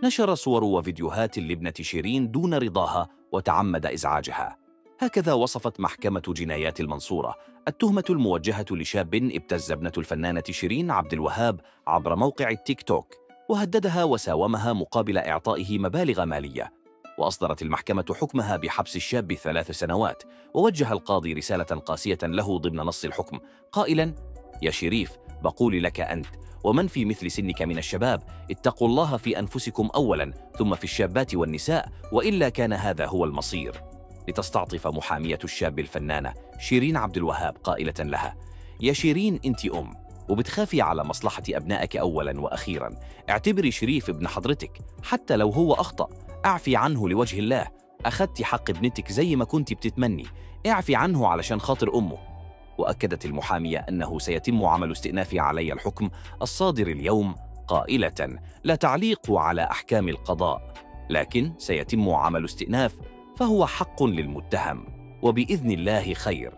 نشر صور وفيديوهات لابنة شيرين دون رضاها وتعمد إزعاجها. هكذا وصفت محكمة جنايات المنصورة التهمة الموجهة لشاب ابتز ابنة الفنانة شيرين عبد الوهاب عبر موقع التيك توك، وهددها وساومها مقابل إعطائه مبالغ مالية. وأصدرت المحكمة حكمها بحبس الشاب 3 سنوات. ووجه القاضي رسالة قاسية له ضمن نص الحكم قائلا: يا شريف، بقول لك أنت ومن في مثل سنك من الشباب: اتقوا الله في أنفسكم أولا، ثم في الشابات والنساء، وإلا كان هذا هو المصير. لتستعطف محامية الشاب الفنانة شيرين عبد الوهاب قائلة لها: يا شيرين، أنت وبتخافي على مصلحة أبنائك أولا وأخيرا. اعتبري شريف ابن حضرتك، حتى لو هو أخطأ اعفي عنه لوجه الله. أخذتي حق ابنتك زي ما كنت بتتمني، اعفي عنه علشان خاطر أمه. وأكدت المحامية أنه سيتم عمل استئناف علي الحكم الصادر اليوم، قائلة: لا تعليق على أحكام القضاء، لكن سيتم عمل استئناف، فهو حق للمتهم، وبإذن الله خير.